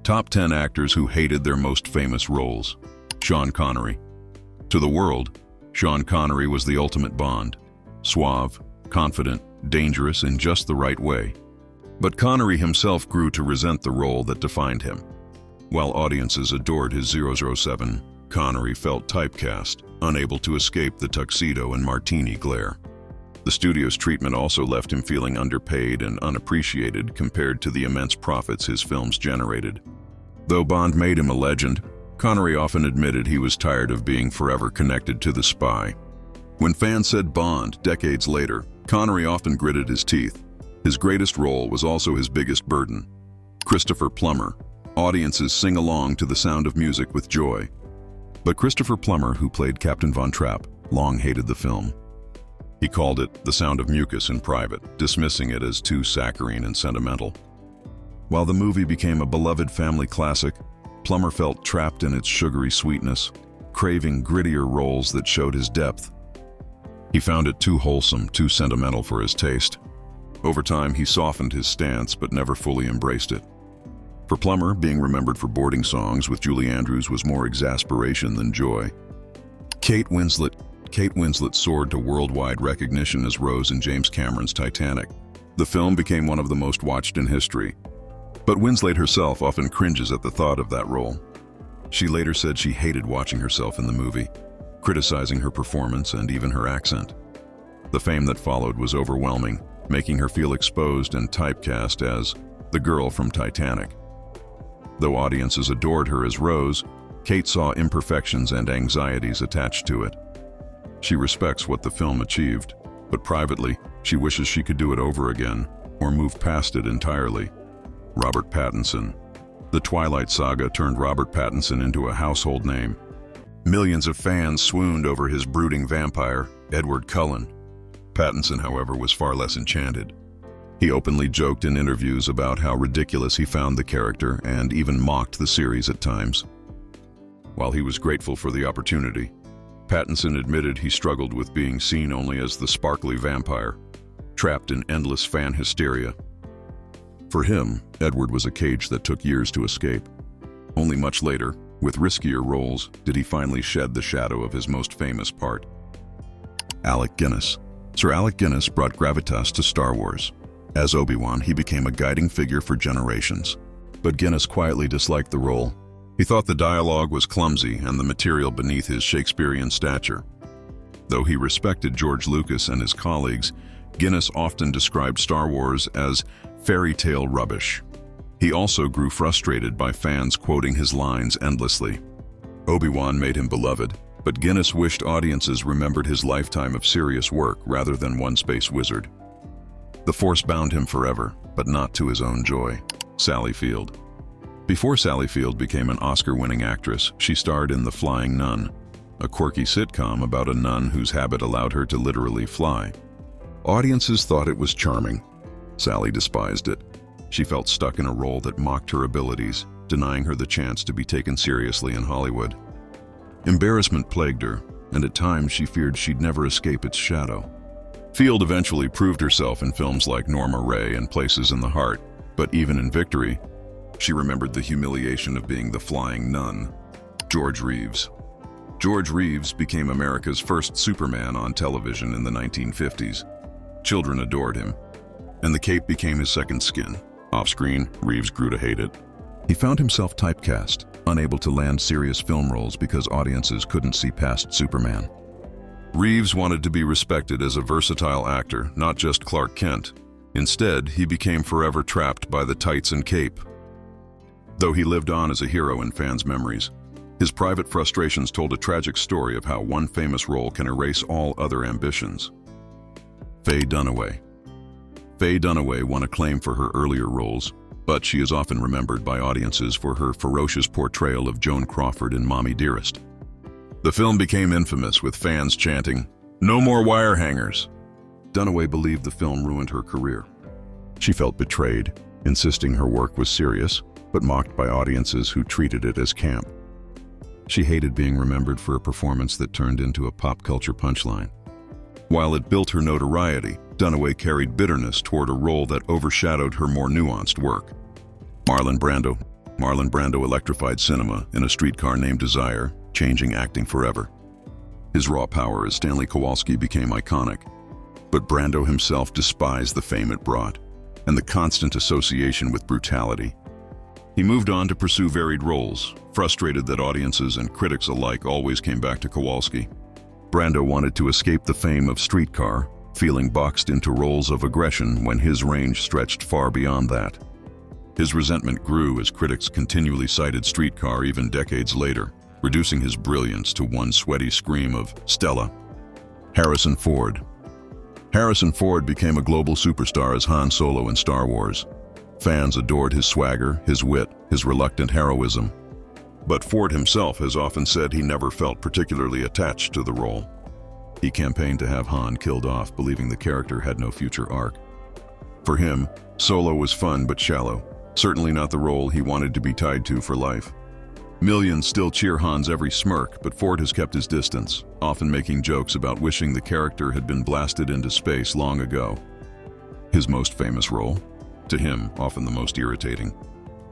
Top 10 actors who hated their most famous roles. Sean Connery. To the world, Sean Connery was the ultimate Bond. Suave, confident, dangerous in just the right way. But Connery himself grew to resent the role that defined him. While audiences adored his 007, Connery felt typecast, unable to escape the tuxedo and martini glare. The studio's treatment also left him feeling underpaid and unappreciated compared to the immense profits his films generated. Though Bond made him a legend, Connery often admitted he was tired of being forever connected to the spy. When fans said Bond decades later, Connery often gritted his teeth. His greatest role was also his biggest burden. Christopher Plummer. Audiences sing along to the sound of music with joy. But Christopher Plummer, who played Captain Von Trapp, long hated the film. He called it The Sound of Mucus in private, dismissing it as too saccharine and sentimental. While the movie became a beloved family classic, Plummer felt trapped in its sugary sweetness, craving grittier roles that showed his depth. He found it too wholesome, too sentimental for his taste. Over time, he softened his stance but never fully embraced it. For Plummer, being remembered for boarding songs with Julie Andrews was more exasperation than joy. Kate Winslet soared to worldwide recognition as Rose in James Cameron's Titanic. The film became one of the most watched in history. But Winslet herself often cringes at the thought of that role. She later said she hated watching herself in the movie, criticizing her performance and even her accent. The fame that followed was overwhelming, making her feel exposed and typecast as the girl from Titanic. Though audiences adored her as Rose, Kate saw imperfections and anxieties attached to it. She respects what the film achieved, but privately, she wishes she could do it over again or move past it entirely. Robert Pattinson. The Twilight Saga turned Robert Pattinson into a household name. Millions of fans swooned over his brooding vampire, Edward Cullen. Pattinson, however, was far less enchanted. He openly joked in interviews about how ridiculous he found the character and even mocked the series at times. While he was grateful for the opportunity, Pattinson admitted he struggled with being seen only as the sparkly vampire, trapped in endless fan hysteria. For him, Edward was a cage that took years to escape. Only much later, with riskier roles, did he finally shed the shadow of his most famous part. Alec Guinness. Sir Alec Guinness brought gravitas to Star Wars. As Obi-Wan, he became a guiding figure for generations. But Guinness quietly disliked the role. He thought the dialogue was clumsy and the material beneath his Shakespearean stature. Though he respected George Lucas and his colleagues, Guinness often described Star Wars as fairy tale rubbish. He also grew frustrated by fans quoting his lines endlessly. Obi-Wan made him beloved, but Guinness wished audiences remembered his lifetime of serious work rather than one space wizard. The Force bound him forever, but not to his own joy. Sally Field. Before Sally Field became an Oscar-winning actress, she starred in The Flying Nun, a quirky sitcom about a nun whose habit allowed her to literally fly. Audiences thought it was charming. Sally despised it. She felt stuck in a role that mocked her abilities, denying her the chance to be taken seriously in Hollywood. Embarrassment plagued her, and at times she feared she'd never escape its shadow. Field eventually proved herself in films like Norma Ray and Places in the Heart, but even in Victory, she remembered the humiliation of being the flying nun. George Reeves. George Reeves became America's first Superman on television in the 1950s. Children adored him, and the cape became his second skin. Off-screen, Reeves grew to hate it. He found himself typecast, unable to land serious film roles because audiences couldn't see past Superman. Reeves wanted to be respected as a versatile actor, not just Clark Kent. Instead, he became forever trapped by the tights and cape. Though he lived on as a hero in fans' memories, his private frustrations told a tragic story of how one famous role can erase all other ambitions. Faye Dunaway. Faye Dunaway won acclaim for her earlier roles, but she is often remembered by audiences for her ferocious portrayal of Joan Crawford in Mommy Dearest. The film became infamous with fans chanting, "No more wire hangers." Dunaway believed the film ruined her career. She felt betrayed, insisting her work was serious, but mocked by audiences who treated it as camp. She hated being remembered for a performance that turned into a pop culture punchline. While it built her notoriety, Dunaway carried bitterness toward a role that overshadowed her more nuanced work. Marlon Brando. Marlon Brando electrified cinema in A Streetcar Named Desire, changing acting forever. His raw power as Stanley Kowalski became iconic, but Brando himself despised the fame it brought and the constant association with brutality. He moved on to pursue varied roles, frustrated that audiences and critics alike always came back to Kowalski. Brando wanted to escape the fame of Streetcar, feeling boxed into roles of aggression when his range stretched far beyond that. His resentment grew as critics continually cited Streetcar even decades later, reducing his brilliance to one sweaty scream of Stella. Harrison Ford. Harrison Ford became a global superstar as Han Solo in Star Wars. Fans adored his swagger, his wit, his reluctant heroism. But Ford himself has often said he never felt particularly attached to the role. He campaigned to have Han killed off, believing the character had no future arc. For him, Solo was fun but shallow, certainly not the role he wanted to be tied to for life. Millions still cheer Han's every smirk, but Ford has kept his distance, often making jokes about wishing the character had been blasted into space long ago. His most famous role? To him, often the most irritating.